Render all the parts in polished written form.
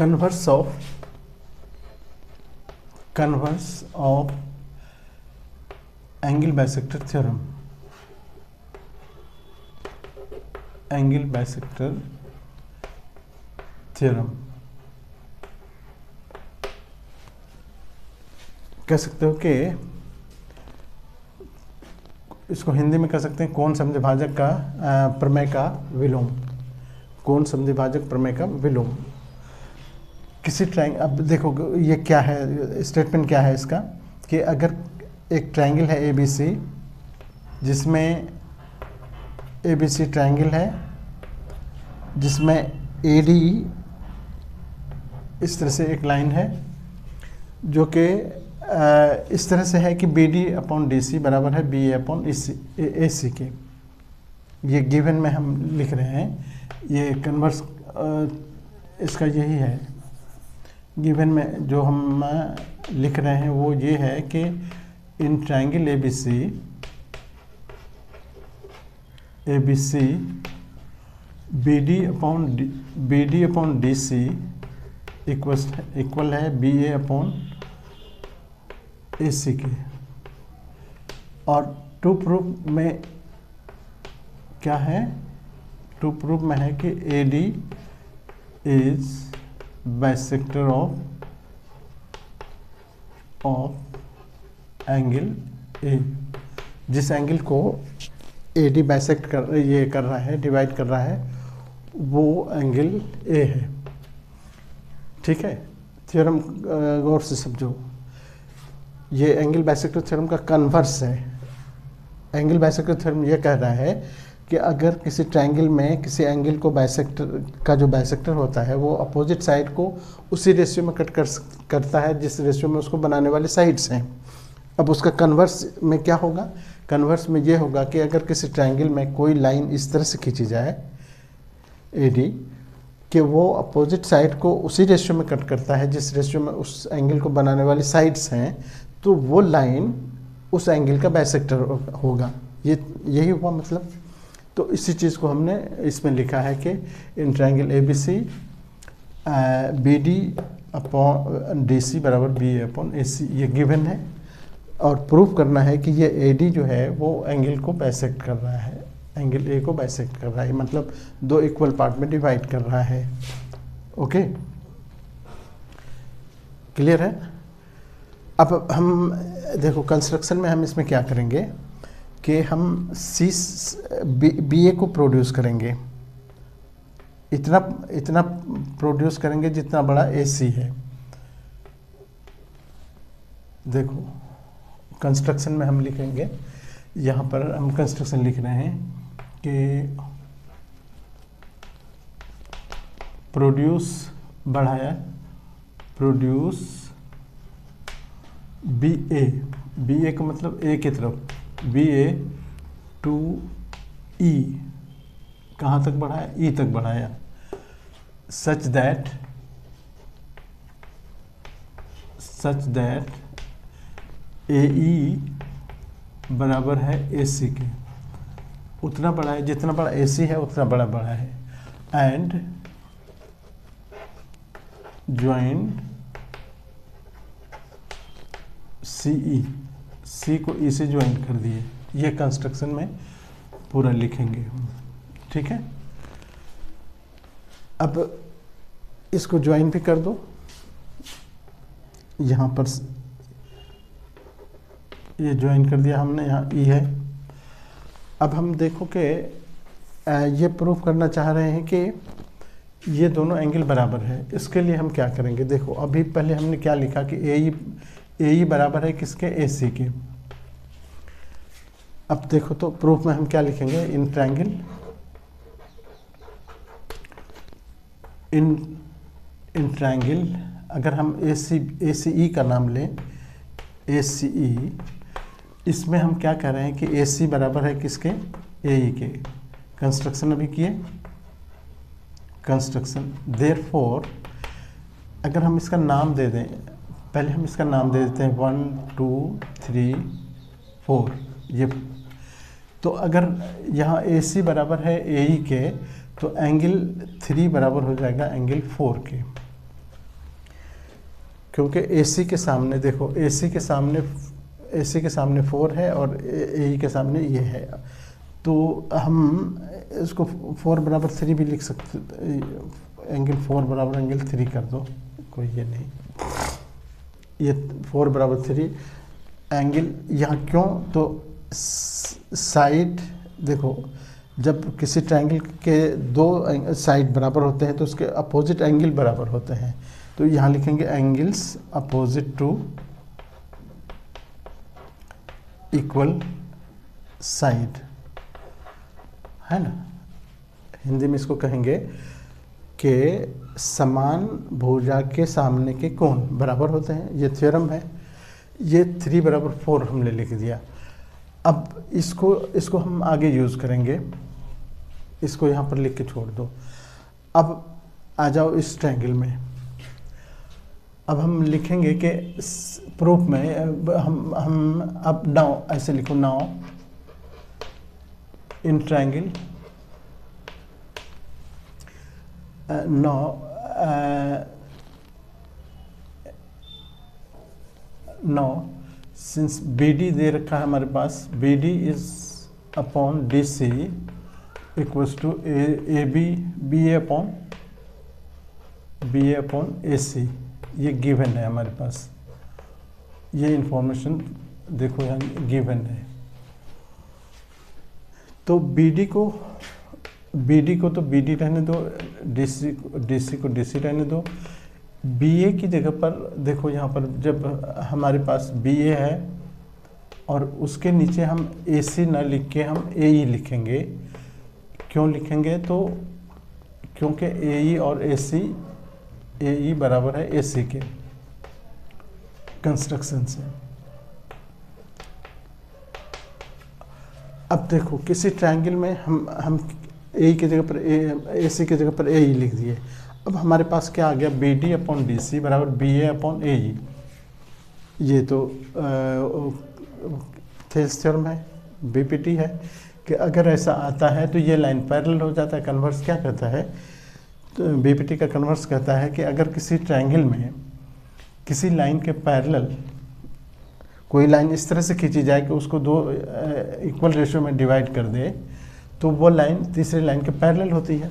Converse of angle bisector theorem. Angle bisector theorem कह सकते हो कि इसको हिंदी में कह सकते हैं कोण समद्विभाजक का प्रमेय का विलोम। कोण समद्विभाजक प्रमेय का विलोम। किसी अब देखो ये क्या है, स्टेटमेंट क्या है इसका, कि अगर एक ट्रायंगल है ABC, जिसमें ABC ट्रायंगल है, जिसमें AD इस तरह से एक लाइन है जो कि इस तरह से है कि BD/DC बराबर है BA/AC के। ये गिवन में हम लिख रहे हैं, ये कन्वर्स इसका यही है। गिवन में जो हम लिख रहे हैं वो ये है कि in triangle ABC BD/DC equal है BA/AC के। और टू प्रूफ में क्या है, टू प्रूफ में है कि AD is bisector of angle A। जिस एंगल को AD बाइसेक्ट कर रहा है, डिवाइड कर रहा है, वो एंगल A है। ठीक है, थ्योरम गौर से समझो। ये एंगल बाइसेक्टर थ्योरम का कन्वर्स है। एंगल बाइसेक्टर थ्योरम ये कह रहा है कि अगर किसी ट्रायंगल में किसी एंगल को बाइसेक्टर का जो बाइसेक्टर होता है वो अपोजिट साइड को उसी रेशियो में कट करता है जिस रेशियो में उसको बनाने वाले साइड्स हैं। अब उसका कन्वर्स में क्या होगा, कन्वर्स में ये होगा कि अगर किसी ट्रायंगल में कोई लाइन इस तरह से खींची जाए AD कि वो अपोजिट साइड को उसी रेशियो में कट करता है जिस रेशियो में उस एंगल को बनाने वाली साइड्स हैं, तो वो लाइन उस एंगल का बाइसेक्टर होगा। यही हुआ मतलब। तो इसी चीज़ को हमने इसमें लिखा है कि इन ट्रायंगल ABC BD/DC बराबर BA/AC ये गिवन है। और प्रूफ करना है कि ये AD जो है वो एंगल को बाइसेक्ट कर रहा है, एंगल A को बाइसेक्ट कर रहा है, मतलब दो इक्वल पार्ट में डिवाइड कर रहा है। ओके, क्लियर है। अब हम देखो कंस्ट्रक्शन में हम इसमें क्या करेंगे कि हम BA को प्रोड्यूस करेंगे, इतना प्रोड्यूस करेंगे जितना बड़ा AC है। देखो कंस्ट्रक्शन में हम लिखेंगे, यहाँ पर हम कंस्ट्रक्शन लिख रहे हैं कि प्रोड्यूस बढ़ाया, प्रोड्यूस BA का मतलब A की तरफ, BA टू E कहाँ तक बढ़ाया, E तक बढ़ाया, सच दैट AE बराबर है AC के। उतना बड़ा है जितना बड़ा AC है उतना बड़ा है। एंड ज्वाइन CE, C को E से ज्वाइन कर दिए। ये कंस्ट्रक्शन में पूरा लिखेंगे, ठीक है। अब इसको ज्वाइन भी कर दो, यहाँ पर ये ज्वाइन कर दिया हमने, यहाँ E है। अब हम देखो कि ये प्रूफ करना चाह रहे हैं कि ये दोनों एंगल बराबर है। इसके लिए हम क्या करेंगे, देखो अभी पहले हमने क्या लिखा कि AE बराबर है किसके, AC के। अब देखो तो प्रूफ में हम क्या लिखेंगे, इन ट्रायंगल अगर हम ACE का नाम लें, ACE, इसमें हम क्या कह रहे हैं कि AC बराबर है किसके, AE के। कंस्ट्रक्शन अभी किए, कंस्ट्रक्शन। देयरफॉर अगर हम इसका नाम दे दें, पहले हम इसका नाम दे देते हैं 1 2 3 4 ये। तो अगर यहाँ AC बराबर है AE के, तो एंगल 3 बराबर हो जाएगा एंगल 4 के। क्योंकि AC के सामने देखो, AC के सामने 4 है और AE के सामने ये है, तो हम इसको 4 बराबर 3 भी लिख सकते, एंगल 4 बराबर एंगल 3 कर दो, कोई ये नहीं, ये 4 बराबर 3 एंगल यहाँ क्यों, तो साइड देखो, जब किसी ट्रायंगल के दो साइड बराबर होते हैं तो उसके अपोजिट एंगल बराबर होते हैं, तो यहाँ लिखेंगे angles opposite to equal side, है ना। हिंदी में इसको कहेंगे कि समान भुजा के सामने के कोण बराबर होते हैं, ये थ्योरम है। ये 3 बराबर 4 हमने लिख दिया। अब इसको हम आगे यूज़ करेंगे, इसको यहाँ पर लिख के छोड़ दो। अब आ जाओ इस ट्रायंगल में, अब हम लिखेंगे कि प्रूफ में हम अब नाउ ऐसे लिखो, now in triangle now since BD दे रखा है हमारे पास, BD is upon DC equals to BA upon AC, ये गिवन है हमारे पास, ये इंफॉर्मेशन देखो यहाँ गिवन है। तो BD को तो BD रहने दो, DC को DC रहने दो। BA की जगह पर देखो, यहाँ पर जब हमारे पास BA है और उसके नीचे हम AC ना लिख के हम AE लिखेंगे। क्यों लिखेंगे, तो क्योंकि AE और AE बराबर है AC के कंस्ट्रक्शन से। अब देखो किसी ट्रायंगल में हम AE की जगह पर AC की जगह पर AE लिख दिए। अब हमारे पास क्या आ गया, BD अपॉन DC बराबर BA अपॉन AE। ये तो थेल्स थ्योरम है, BPT है कि अगर ऐसा आता है तो ये लाइन पैरेलल हो जाता है। कन्वर्स क्या कहता है, तो BPT का कन्वर्स कहता है कि अगर किसी ट्रायंगल में किसी लाइन के पैरेलल कोई लाइन इस तरह से खींची जाए कि उसको 2 इक्वल रेशियो में डिवाइड कर दे, तो वो लाइन तीसरी लाइन के पैरेलल होती है।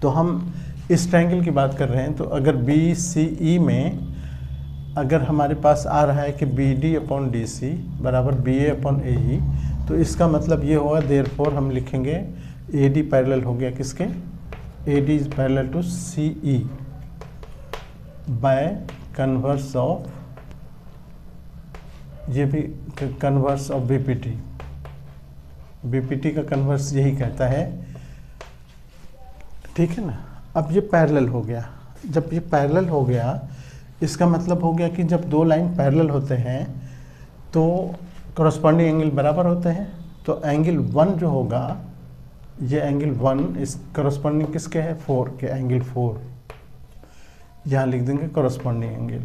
तो हम इस ट्रायंगल की बात कर रहे हैं, तो अगर BCE में अगर हमारे पास आ रहा है कि BD अपॉन DC बराबर BA अपॉन AE, तो इसका मतलब ये होगा, देयरफॉर हम लिखेंगे AD पैरेलल हो गया किसके, AD is parallel to CE by converse of, ये भी कन्वर्स ऑफ BPT का कन्वर्स यही कहता है, ठीक है ना। अब ये पैरेलल हो गया, जब ये पैरेलल हो गया इसका मतलब हो गया कि जब 2 लाइन पैरेलल होते हैं तो कॉरस्पॉन्डिंग एंगल बराबर होते हैं। तो एंगल 1 जो होगा, ये एंगल 1 इस कॉरस्पॉन्डिंग किसके है, 4 के, एंगल 4 यहाँ लिख देंगे कॉरस्पॉन्डिंग एंगल,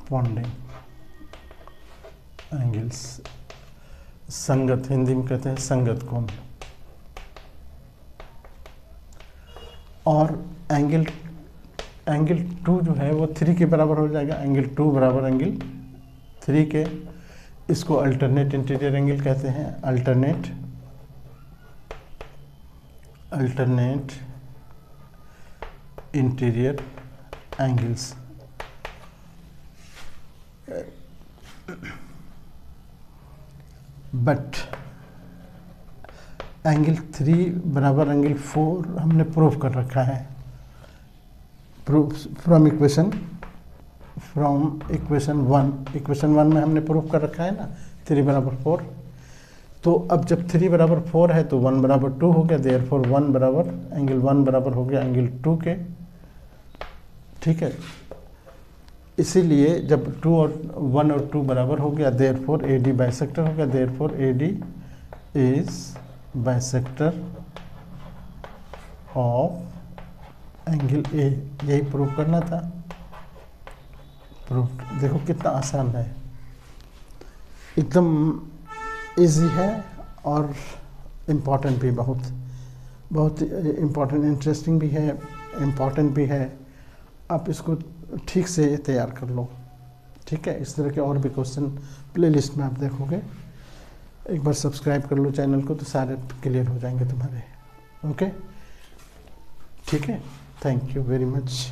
पॉन्डिंग एंगल्स, संगत, हिंदी में कहते हैं संगत कोण। और एंगल 2 जो है वो 3 के बराबर हो जाएगा, एंगल 2 बराबर एंगल 3 के। इसको अल्टरनेट इंटीरियर एंगल कहते हैं, alternate interior angles. But angle 3 बराबर एंगल 4 हमने प्रूफ कर रखा है, प्रूफ फ्रॉम इक्वेशन 1। इक्वेशन 1 में हमने प्रूफ कर रखा है ना, 3 बराबर 4। तो अब जब 3 बराबर 4 है तो 1 बराबर 2 हो गया, देयरफॉर 1 बराबर एंगल 1 बराबर हो गया एंगल 2 के, ठीक है। इसीलिए जब 1 और 2 बराबर हो गया, देयरफॉर AD बाइसेक्टर हो गया, therefore AD is bisector of angle A। यही प्रूव करना था। प्रूफ देखो कितना आसान है, एकदम इजी है और इम्पॉर्टेंट भी बहुत। बहुत इम्पोर्टेंट, इंटरेस्टिंग भी है, इम्पोर्टेंट भी है। आप इसको ठीक से तैयार कर लो, ठीक है। इस तरह के और भी क्वेश्चन प्लेलिस्ट में आप देखोगे। एक बार सब्सक्राइब कर लो चैनल को तो सारे क्लियर हो जाएंगे तुम्हारे। ओके, ठीक है। Thank you very much.